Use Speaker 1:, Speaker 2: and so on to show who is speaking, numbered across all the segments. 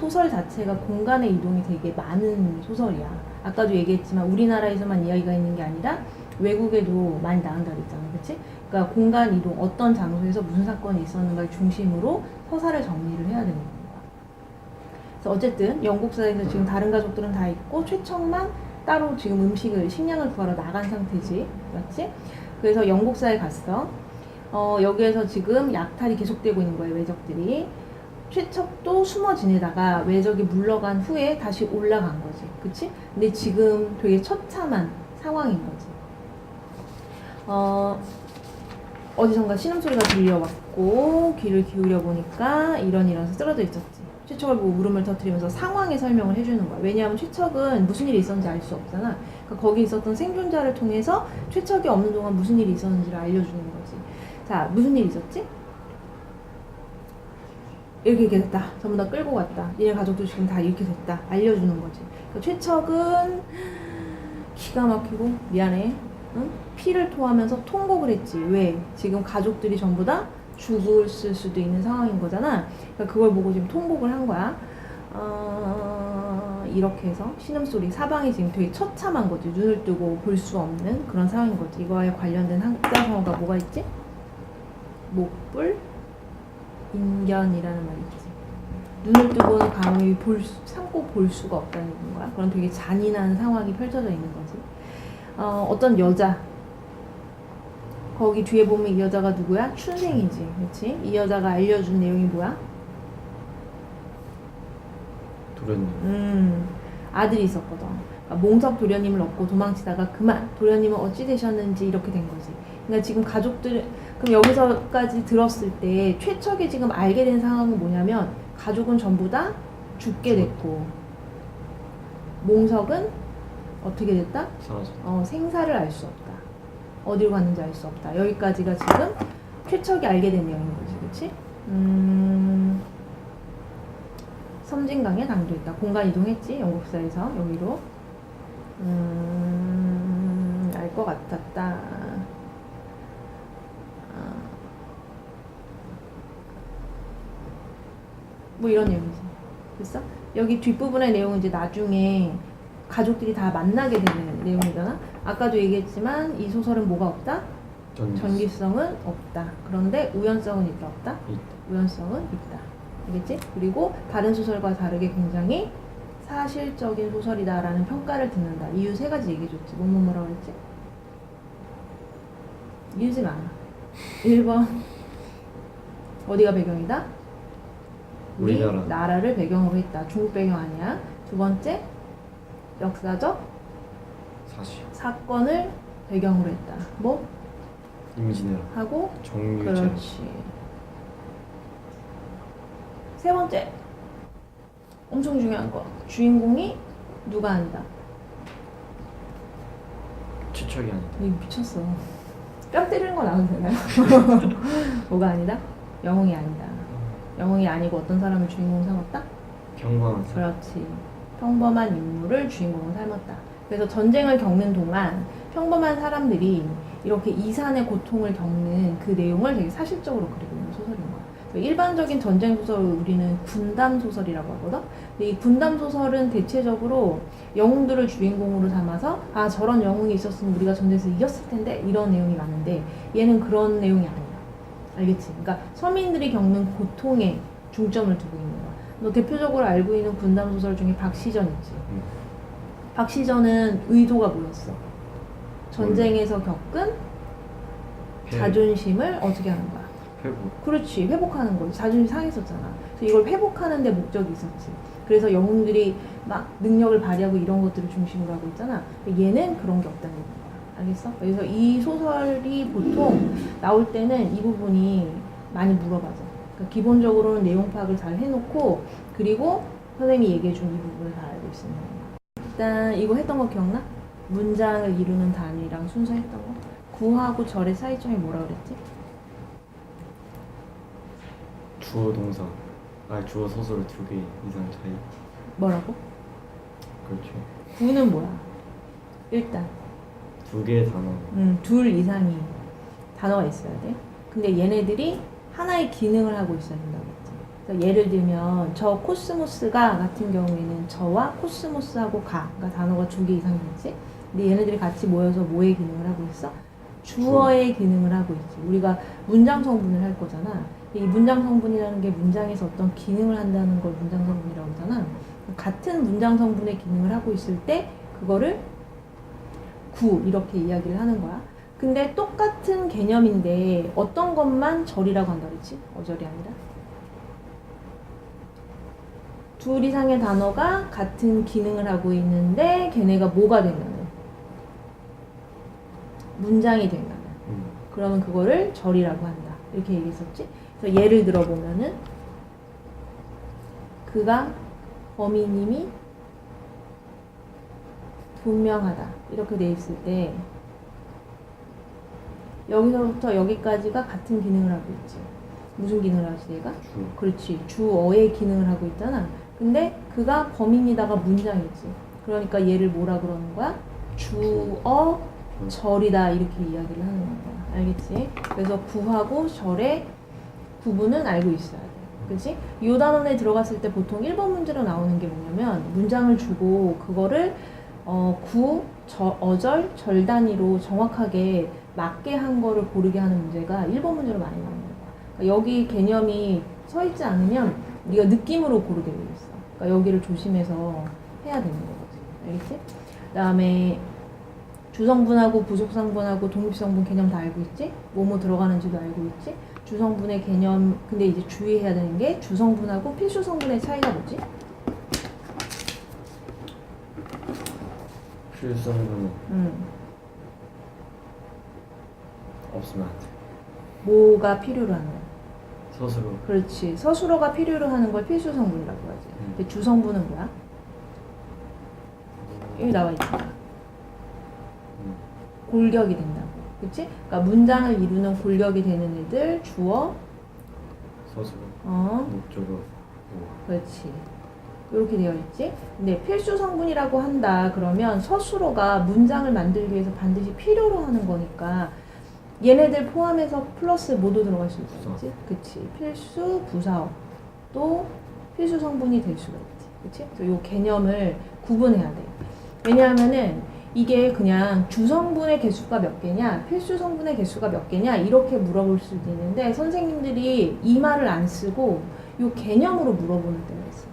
Speaker 1: 소설 자체가 공간의 이동이 되게 많은 소설이야. 아까도 얘기했지만 우리나라에서만 이야기가 있는 게 아니라 외국에도 많이 나온다 그랬잖아. 그치? 그러니까 공간 이동, 어떤 장소에서 무슨 사건이 있었는가를 중심으로 서사를 정리를 해야 되는 거야. 그래서 어쨌든 영국사에서 지금 다른 가족들은 다 있고 최척만 따로 지금 식량을 구하러 나간 상태지. 맞지? 그래서 영국사에 갔어. 여기에서 지금 약탈이 계속되고 있는 거예요, 외적들이. 최척도 숨어 지내다가 외적이 물러간 후에 다시 올라간 거지. 그치? 근데 지금 되게 처참한 상황인 거지. 어디선가 신음소리가 들려왔고 귀를 기울여 보니까 이런 쓰러져 있었지. 최척을 보고 울음을 터뜨리면서 상황의 설명을 해주는 거야. 왜냐하면 최척은 무슨 일이 있었는지 알 수 없잖아. 그러니까 거기 있었던 생존자를 통해서 최척이 없는 동안 무슨 일이 있었는지를 알려주는 거지. 자, 무슨 일이 있었지? 이렇게 됐다. 전부 다 끌고 갔다. 얘네 가족도 지금 다 이렇게 됐다. 알려주는 거지. 그러니까 최척은 기가 막히고 미안해. 응? 피를 토하면서 통곡을 했지. 왜? 지금 가족들이 전부 다 죽을 수도 있는 상황인 거잖아. 그러니까 그걸 보고 지금 통곡을 한 거야. 이렇게 해서 신음소리, 사방이 지금 되게 처참한 거지. 눈을 뜨고 볼 수 없는 그런 상황인 거지. 이거에 관련된 한자성어가 뭐가 있지? 목불, 인견이라는 말이 있지. 눈을 뜨고는 감히 참고 볼 수가 없다는 거야. 그런 되게 잔인한 상황이 펼쳐져 있는 거지. 어떤 여자, 거기 뒤에 보면 이 여자가 누구야? 춘생이지. 그치? 이 여자가 알려준 내용이 뭐야?
Speaker 2: 도련님.
Speaker 1: 아들이 있었거든. 그러니까 몽석 도련님을 얻고 도망치다가 그만 도련님은 어찌 되셨는지 이렇게 된 거지. 그러니까 지금 가족들, 그럼 여기서까지 들었을 때 최척이 지금 알게 된 상황은 뭐냐면 가족은 전부 다 죽게 됐고 몽석은 어떻게 됐다?
Speaker 2: 사라졌다.
Speaker 1: 생사를 알 수 없다. 어디로 갔는지 알 수 없다. 여기까지가 지금 최척이 알게 된 내용인 거지. 그치? 섬진강에 당도했다. 공간 이동했지. 영국사에서 여기로. 알 것 같았다. 뭐 이런 내용이지. 됐어? 여기 뒷부분의 내용은 이제 나중에 가족들이 다 만나게 되는 내용이잖아. 아까도 얘기했지만 이 소설은 뭐가 없다? 전기성은 없다. 그런데 우연성은 있다, 없다?
Speaker 2: 있다.
Speaker 1: 우연성은 있다. 알겠지? 그리고 다른 소설과 다르게 굉장히 사실적인 소설이다라는 평가를 듣는다. 이유 3가지 얘기해줬지. 뭐라고 했지? 이유지 많아. 1번 어디가 배경이다?
Speaker 2: 우리나라.
Speaker 1: 나라를 배경으로 했다. 중국 배경 아니야. 2번째 역사적 사건을 배경으로 했다. 뭐?
Speaker 2: 임진왜란
Speaker 1: 하고
Speaker 2: 정유재.
Speaker 1: 그렇지. 3번째 엄청 중요한 거. 주인공이 누가 아니다.
Speaker 2: 최척이 아니다.
Speaker 1: 이 미쳤어. 뺨 때리는 거 나와도 되나요? 뭐가 아니다? 영웅이 아니다. 영웅이 아니고 어떤 사람을 주인공 삼았다?
Speaker 2: 평범한 사람.
Speaker 1: 그렇지. 평범한 인물을 주인공으로 삼았다. 그래서 전쟁을 겪는 동안 평범한 사람들이 이렇게 이산의 고통을 겪는 그 내용을 되게 사실적으로 그리고 있는 소설인 거야. 일반적인 전쟁 소설을 우리는 군담 소설이라고 하거든. 근데 이 군담 소설은 대체적으로 영웅들을 주인공으로 삼아서 아 저런 영웅이 있었으면 우리가 전쟁에서 이겼을 텐데 이런 내용이 많은데 얘는 그런 내용이 아니야. 알겠지? 그러니까 서민들이 겪는 고통에 중점을 두고 있는 거야. 너 대표적으로 알고 있는 군담 소설 중에 박시전 있지? 박시전은 의도가 뭐였어? 전쟁에서 겪은 자존심을 어떻게 하는 거야?
Speaker 2: 회복.
Speaker 1: 그렇지. 회복하는 거지. 자존심 상했었잖아. 그래서 이걸 회복하는 데 목적이 있었지. 그래서 영웅들이 막 능력을 발휘하고 이런 것들을 중심으로 하고 있잖아. 근데 얘는 그런 게 없다는 거야. 알겠어? 그래서 이 소설이 보통 나올 때는 이 부분이 많이 물어봐줘. 그러니까 기본적으로는 내용 파악을 잘 해놓고 그리고 선생님이 얘기해준 이 부분을 다 알고 있습니다. 일단 이거 했던 거 기억나? 문장을 이루는 단위랑 순서 했던 거? 구하고 절의 차이점이 뭐라 그랬지?
Speaker 2: 주어 동사. 주어 소설 2개 이상 차이.
Speaker 1: 뭐라고?
Speaker 2: 그렇죠.
Speaker 1: 구는 뭐야? 일단
Speaker 2: 2개의 단어.
Speaker 1: 둘 이상이 단어가 있어야 돼. 근데 얘네들이 하나의 기능을 하고 있어야 된다고 했지. 그래서 예를 들면 저 코스모스가 같은 경우에는 저와 코스모스하고 가, 그러니까 단어가 2개 이상 되지. 근데 얘네들이 같이 모여서 뭐의 기능을 하고 있어? 주어의 기능을 하고 있지. 우리가 문장 성분을 할 거잖아. 이 문장 성분이라는 게 문장에서 어떤 기능을 한다는 걸 문장 성분이라고 하잖아. 같은 문장 성분의 기능을 하고 있을 때 그거를 구 이렇게 이야기를 하는 거야. 근데 똑같은 개념인데 어떤 것만 절이라고 한다 그랬지? 어절이 아니라. 둘 이상의 단어가 같은 기능을 하고 있는데 걔네가 뭐가 되면은 문장이 된다면 그러면 그거를 절이라고 한다. 이렇게 얘기했었지? 그래서 예를 들어보면은 그가 범인임이 분명하다. 이렇게 돼 있을 때 여기서부터 여기까지가 같은 기능을 하고 있지. 무슨 기능을 하지 얘가?
Speaker 2: 주.
Speaker 1: 그렇지. 주어의 기능을 하고 있잖아. 근데 그가 범인이다가 문장이지. 그러니까 얘를 뭐라 그러는 거야? 주어 절이다 이렇게 이야기를 하는 거야. 알겠지? 그래서 구하고 절의 구분은 알고 있어야 돼. 그치? 이 단원에 들어갔을 때 보통 1번 문제로 나오는 게 뭐냐면 문장을 주고 그거를 구, 어절, 절 단위로 정확하게 맞게 한 거를 고르게 하는 문제가 1번 문제로 많이 나오는 거야. 그러니까 여기 개념이 서 있지 않으면 네가 느낌으로 고르게 되어 있어. 그러니까 여기를 조심해서 해야 되는 거거든. 알겠지? 그 다음에 주성분하고 부속성분하고 독립성분 개념 다 알고 있지? 뭐뭐 들어가는지도 알고 있지? 주성분의 개념, 근데 이제 주의해야 되는 게 주성분하고 필수성분의 차이가 뭐지?
Speaker 2: 필수성분은 없으면 안 돼.
Speaker 1: 뭐가 필요로 하는 거야?
Speaker 2: 서술어.
Speaker 1: 그렇지. 서술어가 필요로 하는 걸 필수성분이라고 하지. 근데 주성분은 뭐야? 여기 나와 있잖아. 골격이 된다고. 그치? 그러니까 문장을 이루는 골격이 되는 애들, 주어,
Speaker 2: 서술어. 목적어.
Speaker 1: 그렇지. 이렇게 되어 있지? 근데 필수 성분이라고 한다. 그러면 서술어가 문장을 만들기 위해서 반드시 필요로 하는 거니까 얘네들 포함해서 플러스 모두 들어갈 수 있지? 그치? 필수, 부사어 또 필수 성분이 될 수가 있지. 그치? 그래서 이 개념을 구분해야 돼. 왜냐하면은 이게 그냥 주성분의 개수가 몇 개냐, 필수 성분의 개수가 몇 개냐 이렇게 물어볼 수도 있는데 선생님들이 이 말을 안 쓰고 이 개념으로 물어보는 때가 있어.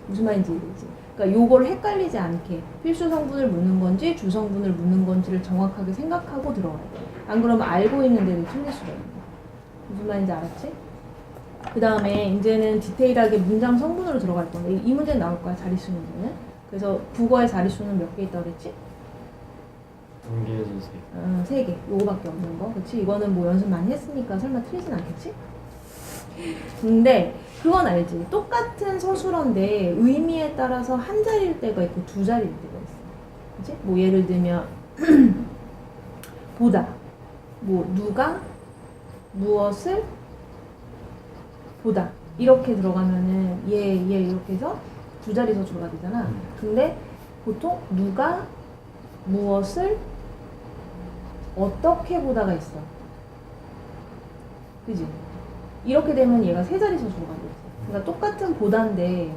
Speaker 1: 무슨 말인지 이해되지? 그러니까 요걸 헷갈리지 않게 필수 성분을 묻는 건지 주성분을 묻는 건지를 정확하게 생각하고 들어가야 돼. 안 그러면 알고 있는데도 틀릴 수가 있는 거야. 무슨 말인지 알았지? 그 다음에 이제는 디테일하게 문장 성분으로 들어갈 건데 이 문제는 나올 거야, 자릿수 문제는. 그래서 국어의 자릿수는 몇 개 있다고 그랬지?
Speaker 2: 1개에서 3개.
Speaker 1: 3개. 요거밖에 없는 거. 그치? 이거는 뭐 연습 많이 했으니까 설마 틀리진 않겠지? 근데 그건 알지. 똑같은 서술어인데 의미에 따라서 한 자리일 때가 있고 두 자리일 때가 있어. 그치? 뭐 예를 들면 보다. 뭐 누가 무엇을 보다. 이렇게 들어가면은 얘 이렇게 해서 두 자리 서술어가 되잖아. 근데 보통 누가 무엇을 어떻게 보다가 있어. 그지? 이렇게 되면 얘가 세 자리 서술어가 되지. 그러니까 똑같은 보다인데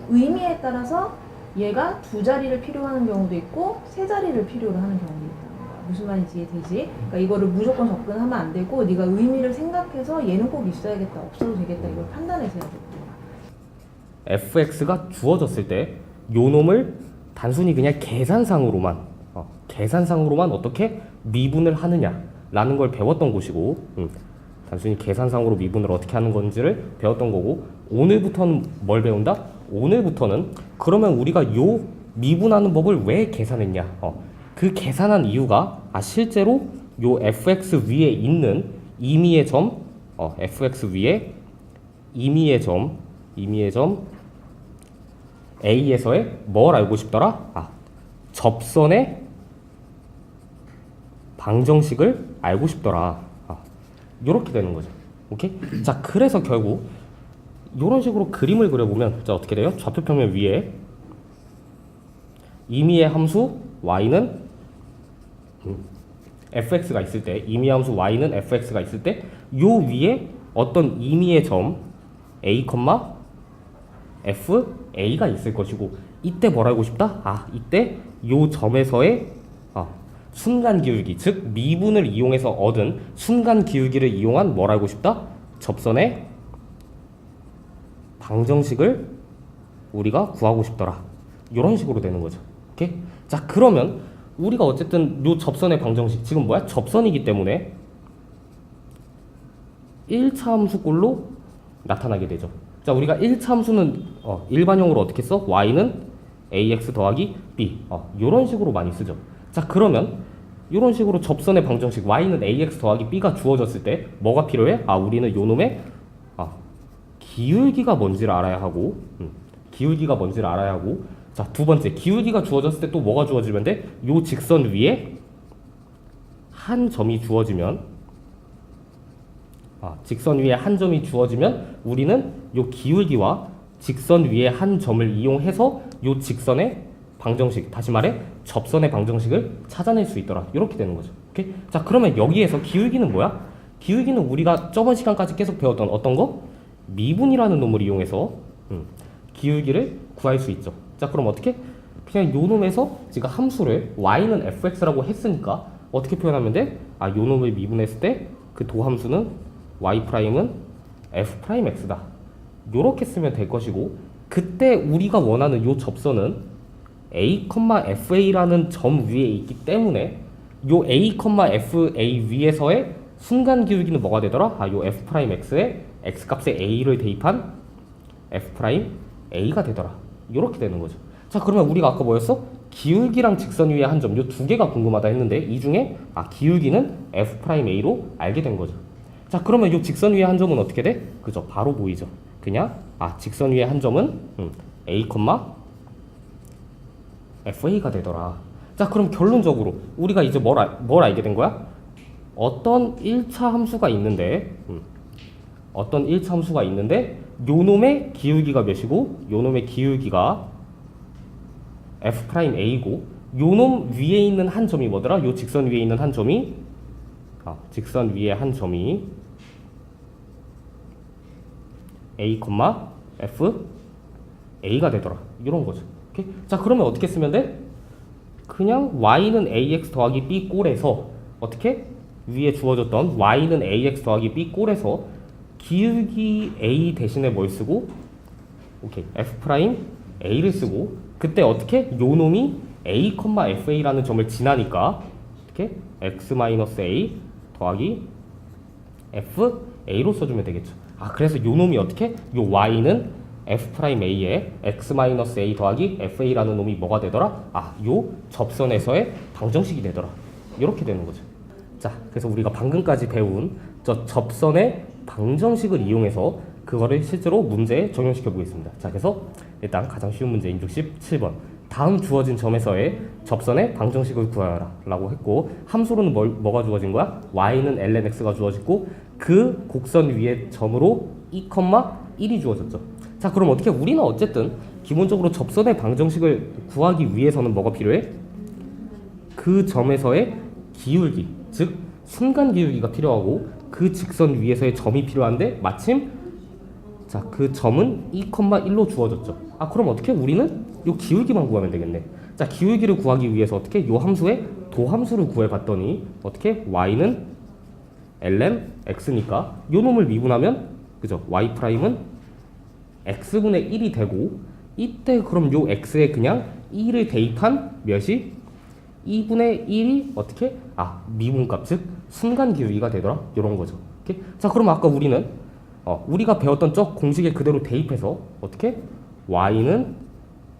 Speaker 1: 의미에 따라서 얘가 두 자리를 필요로 하는 경우도 있고 세 자리를 필요로 하는 경우도 있다는 거야. 무슨 말인지 이해되지? 그러니까 이거를 무조건 접근하면 안 되고 네가 의미를 생각해서 얘는 꼭 있어야겠다, 없어도 되겠다 이걸 판단해서 해야 되는 거야.
Speaker 3: fx가 주어졌을 때 요 놈을 단순히 그냥 계산상으로만 어떻게 미분을 하느냐라는 걸 배웠던 곳이고 단순히 계산상으로 미분을 어떻게 하는 건지를 배웠던 거고 오늘부터는 뭘 배운다? 오늘부터는 그러면 우리가 요 미분하는 법을 왜 계산했냐? 그 계산한 이유가 실제로 요 fx 위에 있는 임의의 점 fx 위에 임의의 점 A에서의 뭘 알고 싶더라? 접선의 방정식을 알고 싶더라. 요렇게 되는 거죠. 오케이? 자, 그래서 결국 요런 식으로 그림을 그려보면 자, 어떻게 돼요? 좌표평면 위에 임의의 함수 y는 fx가 있을 때 임의의 함수 y는 fx가 있을 때 요 위에 어떤 임의의 점 a, FA가 있을 것이고 이때 뭘 알고 싶다? 이때 요 점에서의 순간 기울기, 즉 미분을 이용해서 얻은 순간 기울기를 이용한 뭘 알고 싶다? 접선의 방정식을 우리가 구하고 싶더라. 이런 식으로 되는 거죠. 오케이? 자, 그러면 우리가 어쨌든 요 접선의 방정식 지금 뭐야? 접선이기 때문에 1차 함수꼴로 나타나게 되죠. 자, 우리가 1차 함수는 일반형으로 어떻게 써? y는 ax 더하기 b 요런 식으로 많이 쓰죠. 자, 그러면 이런 식으로 접선의 방정식 y는 ax 더하기 b가 주어졌을 때 뭐가 필요해? 우리는 요 놈의 기울기가 뭔지를 알아야 하고 기울기가 뭔지를 알아야 하고 자, 두 번째 기울기가 주어졌을 때 또 뭐가 주어지면 돼? 요 직선 위에 한 점이 주어지면 직선 위에 한 점이 주어지면 우리는 요 기울기와 직선 위에 한 점을 이용해서 요 직선의 방정식, 다시 말해 접선의 방정식을 찾아낼 수 있더라. 이렇게 되는 거죠. 오케이? 자, 그러면 여기에서 기울기는 뭐야? 기울기는 우리가 저번 시간까지 계속 배웠던 어떤 거? 미분이라는 놈을 이용해서 기울기를 구할 수 있죠. 자, 그럼 어떻게? 그냥 요 놈에서 지금 함수를 y는 fx라고 했으니까 어떻게 표현하면 돼? 요 놈을 미분했을 때 그 도함수는 y'은 f'x다. 요렇게 쓰면 될 것이고 그때 우리가 원하는 요 접선은 a, fa라는 점 위에 있기 때문에 요 a, fa 위에서의 순간 기울기는 뭐가 되더라? 요 f'x에 x값의 a를 대입한 f'a가 되더라. 요렇게 되는 거죠. 자, 그러면 우리가 아까 뭐였어? 기울기랑 직선 위에 한 점, 요 두 개가 궁금하다 했는데 이 중에 기울기는 f'a로 알게 된 거죠. 자, 그러면 요 직선 위에 한 점은 어떻게 돼? 그죠? 바로 보이죠. 그냥 직선 위에 한 점은 a, fa가 되더라. 자, 그럼 결론적으로 우리가 이제 뭘 알게 된 거야? 어떤 1차 함수가 있는데 어떤 1차 함수가 있는데 요 놈의 기울기가 몇이고 요 놈의 기울기가 f'a고 요 놈 위에 있는 한 점이 뭐더라? 요 직선 위에 있는 한 점이 직선 위에 한 점이 a, fA가 되더라. 이런 거죠. 오케이? 자, 그러면 어떻게 쓰면 돼? 그냥 y는 ax 더하기 b 꼴에서 어떻게? 위에 주어졌던 y는 ax 더하기 b 꼴에서 기울기 a 대신에 뭘 쓰고 오케이. f'a를 쓰고 그때 어떻게? 요 놈이 a, fa라는 점을 지나니까 어떻게? x-a 더하기 fa로 써주면 되겠죠. 그래서 요 놈이 어떻게? 요 y는 f'a에 x-a 더하기 fa라는 놈이 뭐가 되더라? 요 접선에서의 방정식이 되더라. 이렇게 되는 거죠. 자, 그래서 우리가 방금까지 배운 저 접선의 방정식을 이용해서 그거를 실제로 문제에 적용시켜 보겠습니다. 자, 그래서 일단 가장 쉬운 문제인 67번. 다음 주어진 점에서의 접선의 방정식을 구하라 라고 했고 함수로는 뭐가 주어진 거야? y는 lnx가 주어졌고 그 곡선 위에 점으로 2,1이 주어졌죠. 자, 그럼 어떻게? 우리는 어쨌든 기본적으로 접선의 방정식을 구하기 위해서는 뭐가 필요해? 그 점에서의 기울기, 즉 순간 기울기가 필요하고 그 직선 위에서의 점이 필요한데 마침 자, 그 점은 2,1로 주어졌죠. 그럼 어떻게? 우리는 요 기울기만 구하면 되겠네. 자, 기울기를 구하기 위해서 어떻게? 요 함수의 도함수를 구해봤더니 어떻게? y는 ln x니까 요 놈을 미분하면 그죠? y'은 x분의 1이 되고 이때 그럼 요 x에 그냥 2를 대입한 몇이? 2분의 1이 어떻게? 미분값, 즉 순간 기울기가 되더라. 요런 거죠. 오케이? 자, 그럼 아까 우리는 우리가 배웠던 저 공식에 그대로 대입해서 어떻게? y는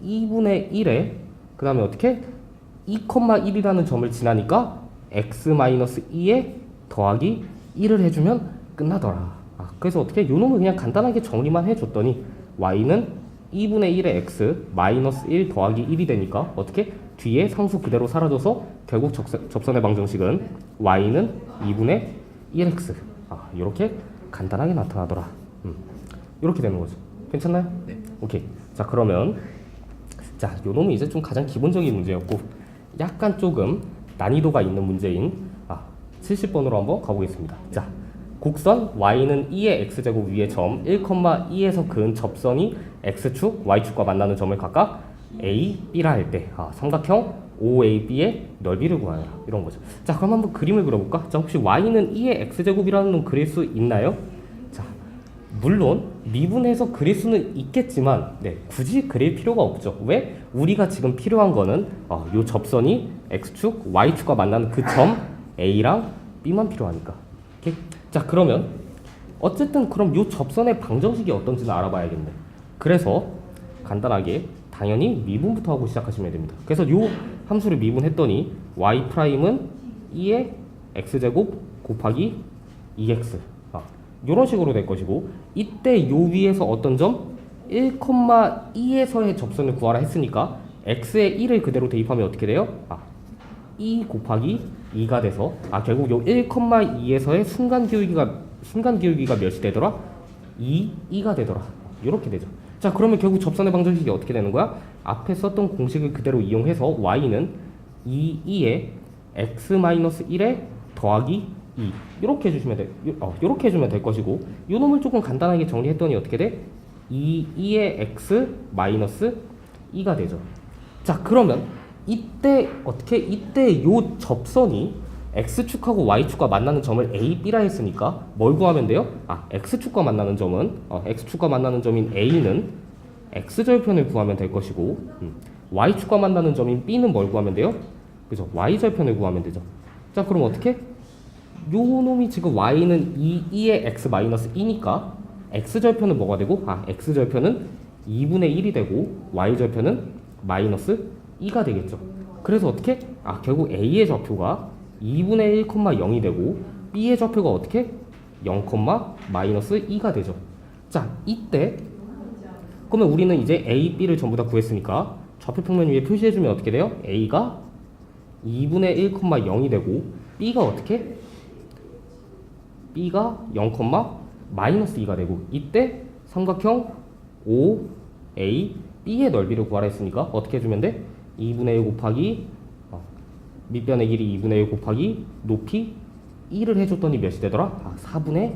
Speaker 3: 2분의 1에 그 다음에 어떻게? 2,1이라는 점을 지나니까 x-2에 더하기 1을 해주면 끝나더라. 그래서 어떻게? 요 놈을 그냥 간단하게 정리만 해줬더니 y는 2분의 1의 x 마이너스 1 더하기 1이 되니까 어떻게? 뒤에 상수 그대로 사라져서 결국 접선의 방정식은 y는 2분의 1x 이렇게 간단하게 나타나더라. 이렇게 되는 거죠. 괜찮나요?
Speaker 4: 네.
Speaker 3: 오케이. 자, 그러면 자, 요 놈은 이제 좀 가장 기본적인 문제였고 약간 조금 난이도가 있는 문제인 70번으로 한번 가보겠습니다. 자, 곡선 y는 2의 x제곱 위의 점 1,2에서 그은 접선이 x축, y축과 만나는 점을 각각 a, b라 할 때 삼각형 OAB의 넓이를 구하라 이런 거죠. 자, 그럼 한번 그림을 그려볼까? 자, 혹시 y는 2의 x제곱이라는 놈 그릴 수 있나요? 자, 물론 미분해서 그릴 수는 있겠지만 굳이 그릴 필요가 없죠. 왜? 우리가 지금 필요한 거는 요 접선이 x축, y축과 만나는 그 점 a랑 b만 필요하니까. 오케이? 자, 그러면 어쨌든 그럼 요 접선의 방정식이 어떤지는 알아봐야겠네. 그래서 간단하게 당연히 미분부터 하고 시작하시면 됩니다. 그래서 요 함수를 미분했더니 y'은 2의 x제곱 곱하기 2x 이런 식으로 될 것이고, 이때 요 위에서 어떤 점 1,2에서의 접선을 구하라 했으니까 x의 1을 그대로 대입하면 어떻게 돼요? 2 곱하기 2가 돼서 결국 요 1,2에서의 순간 기울기가 몇이 되더라? 2가 되더라. 이렇게 되죠. 자, 그러면 결국 접선의 방정식이 어떻게 되는 거야? 앞에 썼던 공식을 그대로 이용해서 y는 2에 x-1에 더하기 2 이렇게 해주면 될 것이고, 요 놈을 조금 간단하게 정리했더니 어떻게 돼? 2의 x-2가 되죠. 자, 그러면 이때 요 접선이 x축하고 y축과 만나는 점을 a, b라 했으니까 뭘 구하면 돼요? x축과 만나는 점인 a는 x절편을 구하면 될 것이고, y축과 만나는 점인 b는 뭘 구하면 돼요? 그죠? y절편을 구하면 되죠. 자, 그럼 어떻게? 요 놈이 지금 y는 2의 x-2니까 x절편은 뭐가 되고? x절편은 2분의 1이 되고 y절편은 마이너스 2가 되겠죠. 그래서 어떻게? 결국 a의 좌표가 2분의 1,0이 되고 b의 좌표가 어떻게? 0,-2가 되죠. 자, 이때 그러면 우리는 이제 a, b를 전부 다 구했으니까 좌표 평면 위에 표시해주면 어떻게 돼요? a가 2분의 1,0이 되고 b가 어떻게? b가 0,-2가 되고, 이때 삼각형 OA B의 넓이를 구하라 했으니까 어떻게 해주면 돼? 2분의 1 곱하기 밑변의 길이 2분의 1 곱하기 높이 1을 해줬더니 몇이 되더라? 4분의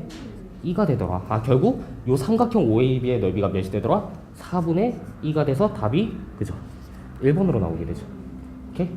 Speaker 3: 2가 되더라. 결국 요 삼각형 OAB의 넓이가 몇이 되더라? 4분의 2가 돼서 답이 그죠? 1번으로 나오게 되죠. 오케이?